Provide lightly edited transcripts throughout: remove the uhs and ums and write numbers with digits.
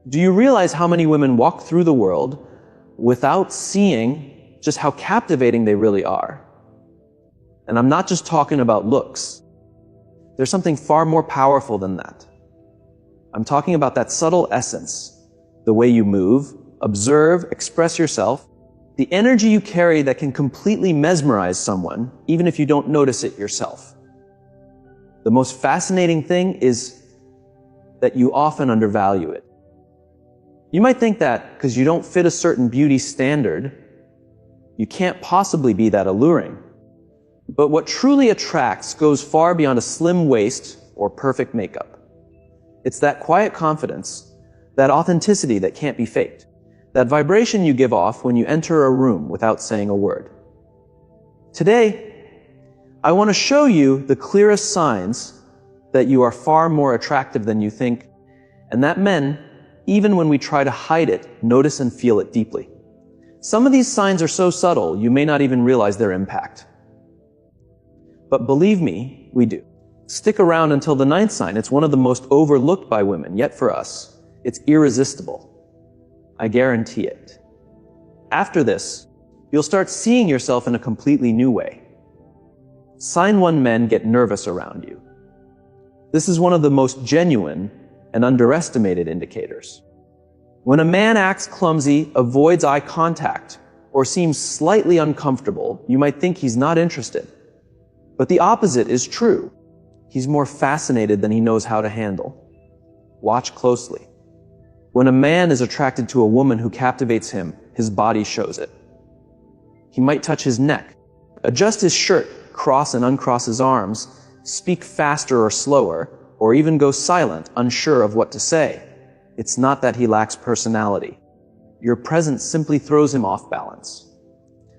Do you realize how many women walk through the world without seeing just how captivating they really are? And I'm not just talking about looks. There's something far more powerful than that. I'm talking about that subtle essence, the way you move, observe, express yourself, the energy you carry that can completely mesmerize someone, even if you don't notice it yourself. The most fascinating thing is that you often undervalue it. You might think that because you don't fit a certain beauty standard, you can't possibly be that alluring. But what truly attracts goes far beyond a slim waist or perfect makeup. It's that quiet confidence, that authenticity that can't be faked, that vibration you give off when you enter a room without saying a word. Today, I want to show you the clearest signs that you are far more attractive than you think, and that men, even when we try to hide it, notice and feel it deeply. Some of these signs are so subtle, you may not even realize their impact. But believe me, we do. Stick around until the 9th sign. It's one of the most overlooked by women, yet for us, it's irresistible. I guarantee it. After this, you'll start seeing yourself in a completely new way. Sign 1 men get nervous around you. This is one of the most genuine and underestimated indicators. When a man acts clumsy, avoids eye contact, or seems slightly uncomfortable, you might think he's not interested. But the opposite is true. He's more fascinated than he knows how to handle. Watch closely. When a man is attracted to a woman who captivates him, his body shows it. He might touch his neck, adjust his shirt, cross and uncross his arms, speak faster or slower, or even go silent, unsure of what to say. It's not that he lacks personality. Your presence simply throws him off balance.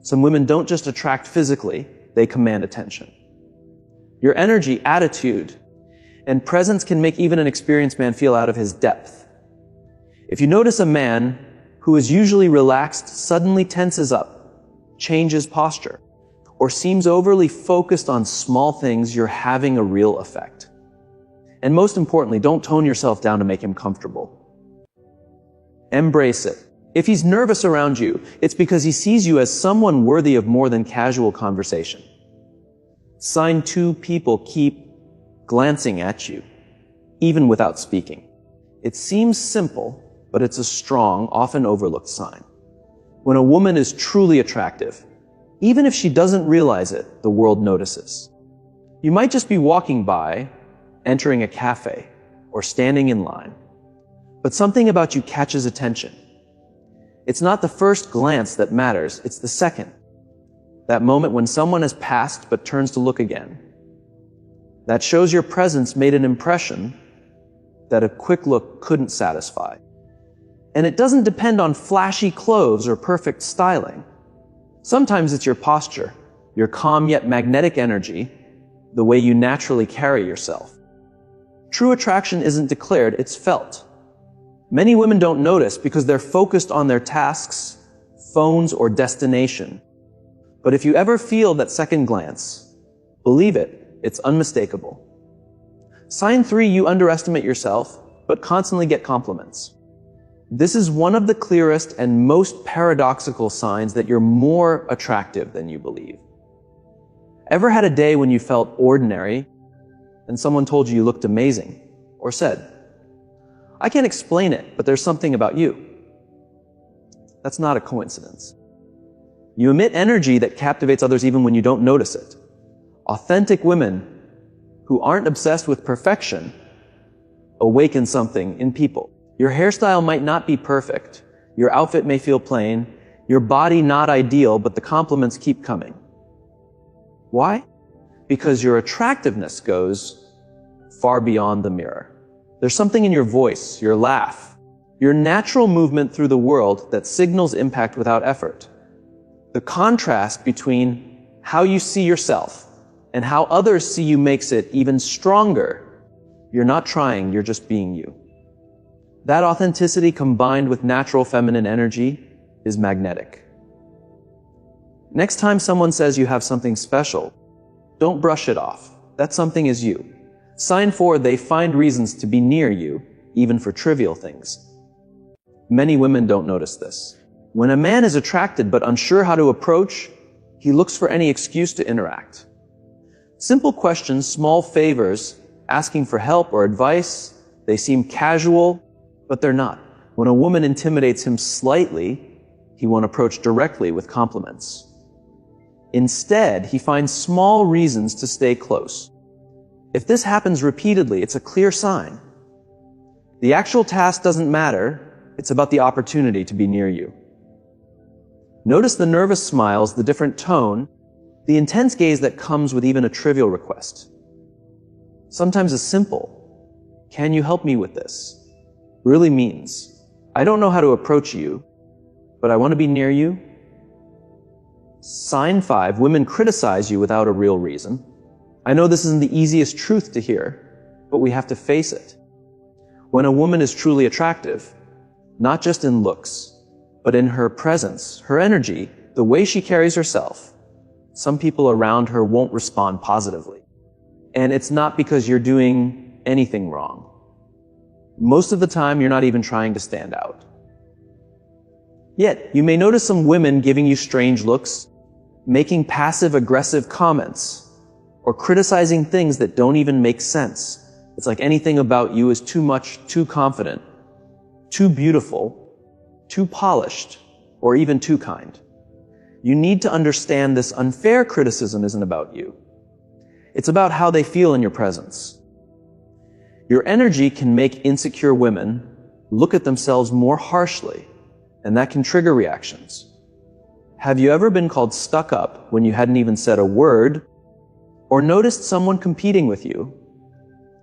Some women don't just attract physically, they command attention. Your energy, attitude, and presence can make even an experienced man feel out of his depth. If you notice a man who is usually relaxed suddenly tenses up, changes posture, or seems overly focused on small things, you're having a real effect. And most importantly, don't tone yourself down to make him comfortable. Embrace it. If he's nervous around you, it's because he sees you as someone worthy of more than casual conversation. Sign 2 people keep glancing at you, even without speaking. It seems simple, but it's a strong, often overlooked sign. When a woman is truly attractive, even if she doesn't realize it, the world notices. You might just be walking by, entering a cafe, or standing in line, but something about you catches attention. It's not the first glance that matters, it's the second. That moment when someone has passed but turns to look again. That shows your presence made an impression that a quick look couldn't satisfy. And it doesn't depend on flashy clothes or perfect styling. Sometimes it's your posture, your calm yet magnetic energy, the way you naturally carry yourself. True attraction isn't declared, it's felt. Many women don't notice because they're focused on their tasks, phones, or destination. But if you ever feel that second glance, believe it, it's unmistakable. Sign 3, you underestimate yourself, but constantly get compliments. This is one of the clearest and most paradoxical signs that you're more attractive than you believe. Ever had a day when you felt ordinary and someone told you looked amazing, or said, "I can't explain it, but there's something about you"? That's not a coincidence. You emit energy that captivates others even when you don't notice it. Authentic women who aren't obsessed with perfection awaken something in people. Your hairstyle might not be perfect. Your outfit may feel plain. Your body not ideal, but the compliments keep coming. Why? Because your attractiveness goes far beyond the mirror. There's something in your voice, your laugh, your natural movement through the world that signals impact without effort. The contrast between how you see yourself and how others see you makes it even stronger. You're not trying, you're just being you. That authenticity combined with natural feminine energy is magnetic. Next time someone says you have something special, don't brush it off. That something is you. Sign 4, they find reasons to be near you, even for trivial things. Many women don't notice this. When a man is attracted but unsure how to approach, he looks for any excuse to interact. Simple questions, small favors, asking for help or advice, they seem casual, but they're not. When a woman intimidates him slightly, he won't approach directly with compliments. Instead, he finds small reasons to stay close. If this happens repeatedly, it's a clear sign. The actual task doesn't matter, it's about the opportunity to be near you. Notice the nervous smiles, the different tone, the intense gaze that comes with even a trivial request. Sometimes a simple, "Can you help me with this?" really means, "I don't know how to approach you, but I want to be near you." Sign 5, women criticize you without a real reason. I know this isn't the easiest truth to hear, but we have to face it. When a woman is truly attractive, not just in looks, but in her presence, her energy, the way she carries herself, some people around her won't respond positively. And it's not because you're doing anything wrong. Most of the time, you're not even trying to stand out. Yet, you may notice some women giving you strange looks, making passive-aggressive comments, or criticizing things that don't even make sense. It's like anything about you is too much, too confident, too beautiful, too polished, or even too kind. You need to understand this unfair criticism isn't about you. It's about how they feel in your presence. Your energy can make insecure women look at themselves more harshly, and that can trigger reactions. Have you ever been called stuck up when you hadn't even said a word, or noticed someone competing with you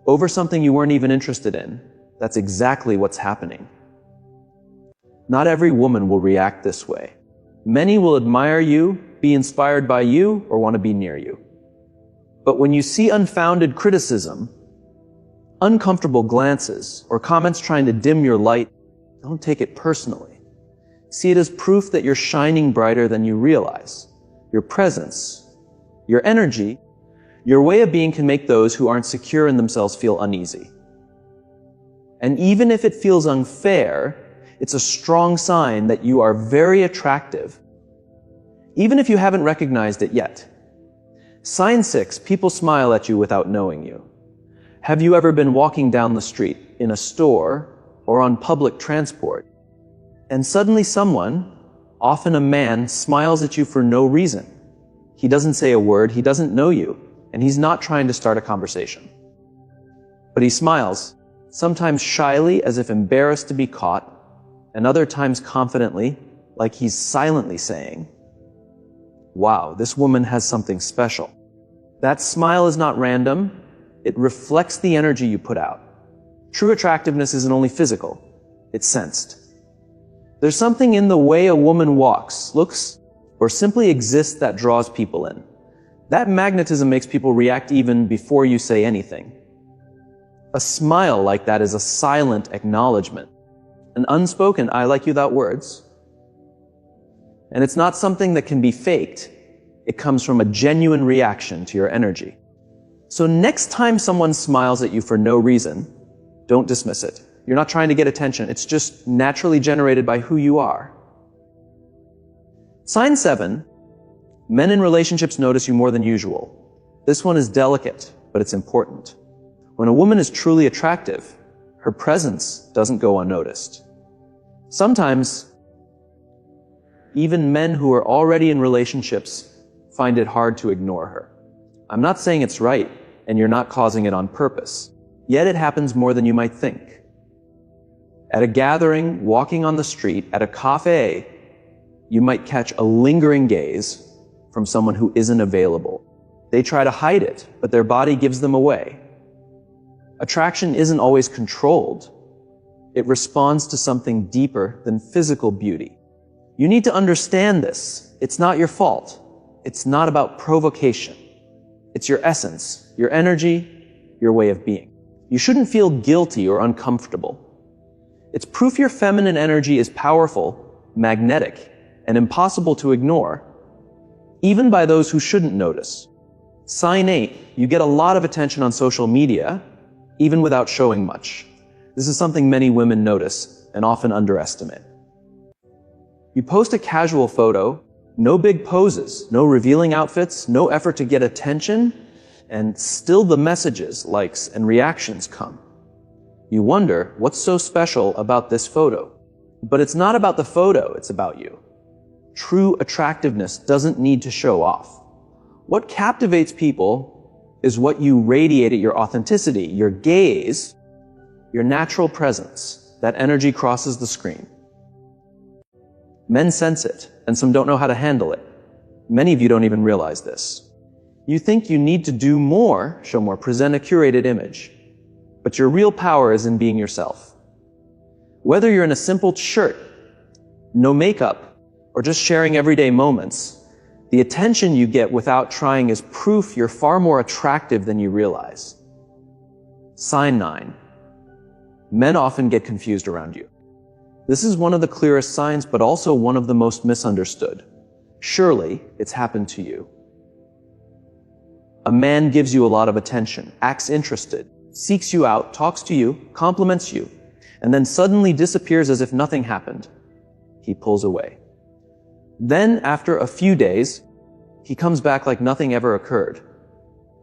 over something you weren't even interested in? That's exactly what's happening. Not every woman will react this way. Many will admire you, be inspired by you, or want to be near you. But when you see unfounded criticism, uncomfortable glances, or comments trying to dim your light, don't take it personally. See it as proof that you're shining brighter than you realize. Your presence, your energy, your way of being can make those who aren't secure in themselves feel uneasy. And even if it feels unfair, it's a strong sign that you are very attractive, even if you haven't recognized it yet. Sign 6, people smile at you without knowing you. Have you ever been walking down the street, in a store, or on public transport, and suddenly someone, often a man, smiles at you for no reason? He doesn't say a word, he doesn't know you, and he's not trying to start a conversation. But he smiles, sometimes shyly as if embarrassed to be caught, and other times confidently, like he's silently saying, "Wow, this woman has something special." That smile is not random, it reflects the energy you put out. True attractiveness isn't only physical, it's sensed. There's something in the way a woman walks, looks, or simply exists that draws people in. That magnetism makes people react even before you say anything. A smile like that is a silent acknowledgement, an unspoken "I like you" without words. And it's not something that can be faked. It comes from a genuine reaction to your energy. So next time someone smiles at you for no reason, don't dismiss it. You're not trying to get attention. It's just naturally generated by who you are. Sign 7, men in relationships notice you more than usual. This one is delicate, but it's important. When a woman is truly attractive, her presence doesn't go unnoticed. Sometimes, even men who are already in relationships find it hard to ignore her. I'm not saying it's right, and you're not causing it on purpose. Yet it happens more than you might think. At a gathering, walking on the street, at a cafe, you might catch a lingering gaze from someone who isn't available. They try to hide it, but their body gives them away. Attraction isn't always controlled. It responds to something deeper than physical beauty. You need to understand this. It's not your fault. It's not about provocation. It's your essence, your energy, your way of being. You shouldn't feel guilty or uncomfortable. It's proof your feminine energy is powerful, magnetic, and impossible to ignore, even by those who shouldn't notice. Sign 8, you get a lot of attention on social media, even without showing much. This is something many women notice and often underestimate. You post a casual photo, no big poses, no revealing outfits, no effort to get attention, and still the messages, likes, and reactions come. You wonder, what's so special about this photo? But it's not about the photo, it's about you. True attractiveness doesn't need to show off. What captivates people is what you radiate at your authenticity, your gaze, your natural presence. That energy crosses the screen. Men sense it, and some don't know how to handle it. Many of you don't even realize this. You think you need to do more, show more, present a curated image. But your real power is in being yourself. Whether you're in a simple shirt, no makeup, or just sharing everyday moments, the attention you get without trying is proof you're far more attractive than you realize. Sign 9. Men often get confused around you. This is one of the clearest signs, but also one of the most misunderstood. Surely, it's happened to you. A man gives you a lot of attention, acts interested, seeks you out, talks to you, compliments you, and then suddenly disappears as if nothing happened. He pulls away. Then, after a few days, he comes back like nothing ever occurred.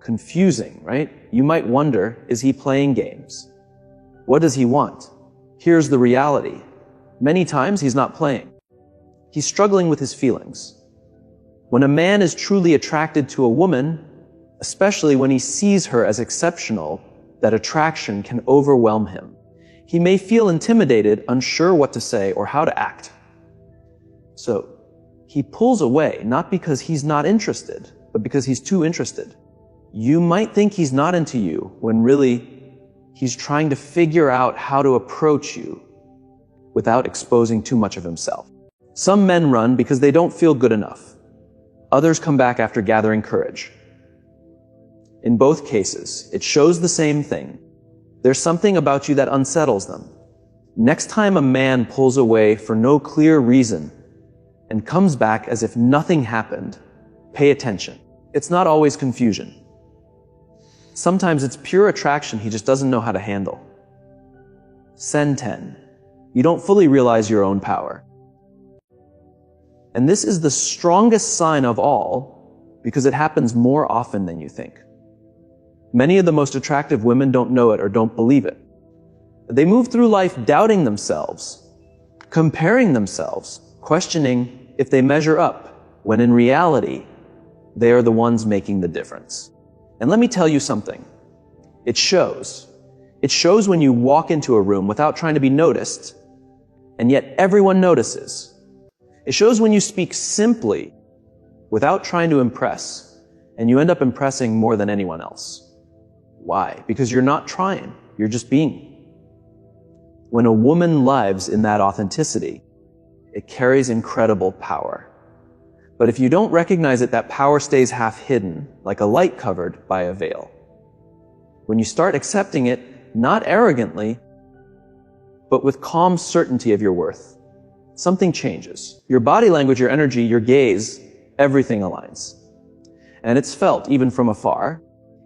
Confusing, right? You might wonder, is he playing games? What does he want? Here's the reality. Many times he's not playing. He's struggling with his feelings. When a man is truly attracted to a woman, especially when he sees her as exceptional, that attraction can overwhelm him. He may feel intimidated, unsure what to say or how to act. So, he pulls away, not because he's not interested, but because he's too interested. You might think he's not into you, when really, he's trying to figure out how to approach you without exposing too much of himself. Some men run because they don't feel good enough. Others come back after gathering courage. In both cases, it shows the same thing. There's something about you that unsettles them. Next time a man pulls away for no clear reason and comes back as if nothing happened, pay attention. It's not always confusion. Sometimes it's pure attraction he just doesn't know how to handle. Sen 10. You don't fully realize your own power. And this is the strongest sign of all because it happens more often than you think. Many of the most attractive women don't know it or don't believe it. They move through life doubting themselves, comparing themselves, questioning if they measure up, when in reality, they are the ones making the difference. And let me tell you something. It shows. It shows when you walk into a room without trying to be noticed, and yet everyone notices. It shows when you speak simply, without trying to impress, and you end up impressing more than anyone else. Why? Because you're not trying, you're just being. When a woman lives in that authenticity, it carries incredible power. But if you don't recognize it, that power stays half hidden, like a light covered by a veil. When you start accepting it, not arrogantly, but with calm certainty of your worth, something changes. Your body language, your energy, your gaze, everything aligns. And it's felt even from afar.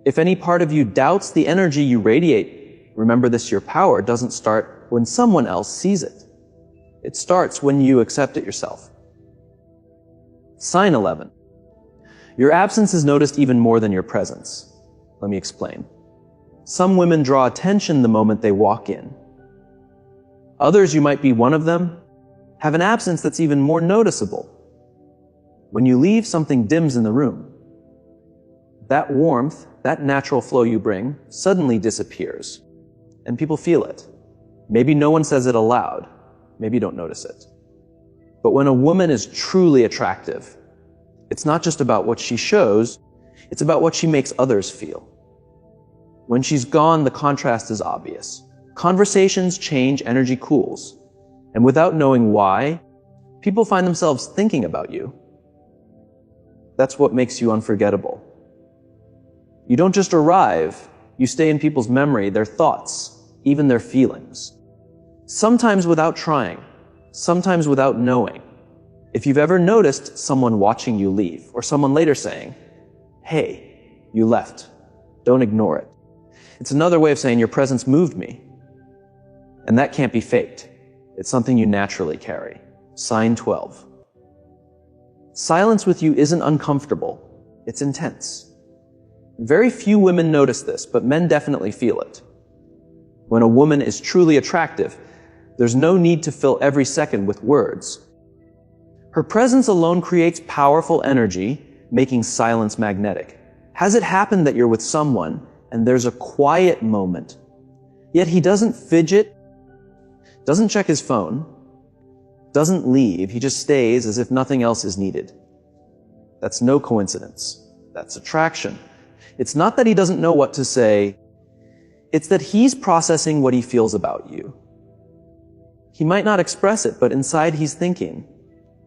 If any part of you doubts the energy you radiate, remember this, your power doesn't start when someone else sees it. It starts when you accept it yourself. Sign 11. Your absence is noticed even more than your presence. Let me explain. Some women draw attention the moment they walk in. Others, you might be one of them, have an absence that's even more noticeable. When you leave, something dims in the room. That warmth, that natural flow you bring, suddenly disappears. And people feel it. Maybe no one says it aloud. Maybe you don't notice it. But when a woman is truly attractive, it's not just about what she shows, it's about what she makes others feel. When she's gone, the contrast is obvious. Conversations change, energy cools. And without knowing why, people find themselves thinking about you. That's what makes you unforgettable. You don't just arrive, you stay in people's memory, their thoughts, even their feelings. Sometimes without trying, sometimes without knowing. If you've ever noticed someone watching you leave, or someone later saying, "Hey, you left," don't ignore it. It's another way of saying your presence moved me. And that can't be faked. It's something you naturally carry. Sign 12. Silence with you isn't uncomfortable. It's intense. Very few women notice this, but men definitely feel it. When a woman is truly attractive, there's no need to fill every second with words. Her presence alone creates powerful energy, making silence magnetic. Has it happened that you're with someone and there's a quiet moment, yet he doesn't fidget, doesn't check his phone, doesn't leave, he just stays as if nothing else is needed? That's no coincidence. That's attraction. It's not that he doesn't know what to say, it's that he's processing what he feels about you. He might not express it, but inside he's thinking,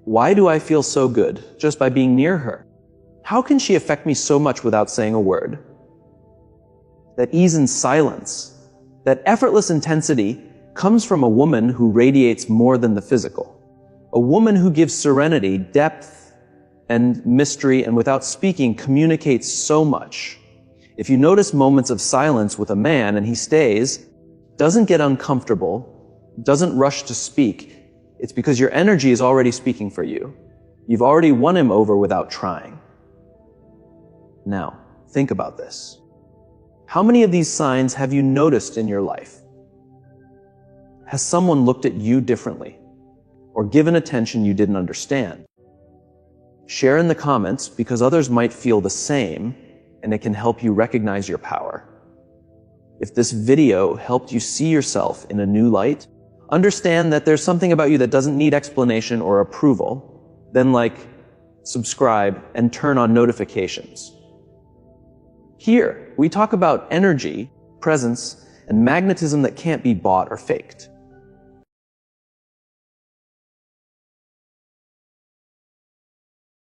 why do I feel so good just by being near her? How can she affect me so much without saying a word? That ease in silence, that effortless intensity comes from a woman who radiates more than the physical. A woman who gives serenity, depth, and mystery, and without speaking communicates so much. If you notice moments of silence with a man and he stays, doesn't get uncomfortable, doesn't rush to speak, it's because your energy is already speaking for you. You've already won him over without trying. Now, think about this. How many of these signs have you noticed in your life? Has someone looked at you differently or given attention you didn't understand? Share in the comments because others might feel the same and it can help you recognize your power. If this video helped you see yourself in a new light, understand that there's something about you that doesn't need explanation or approval. Then like, subscribe, and turn on notifications. Here, we talk about energy, presence, and magnetism that can't be bought or faked.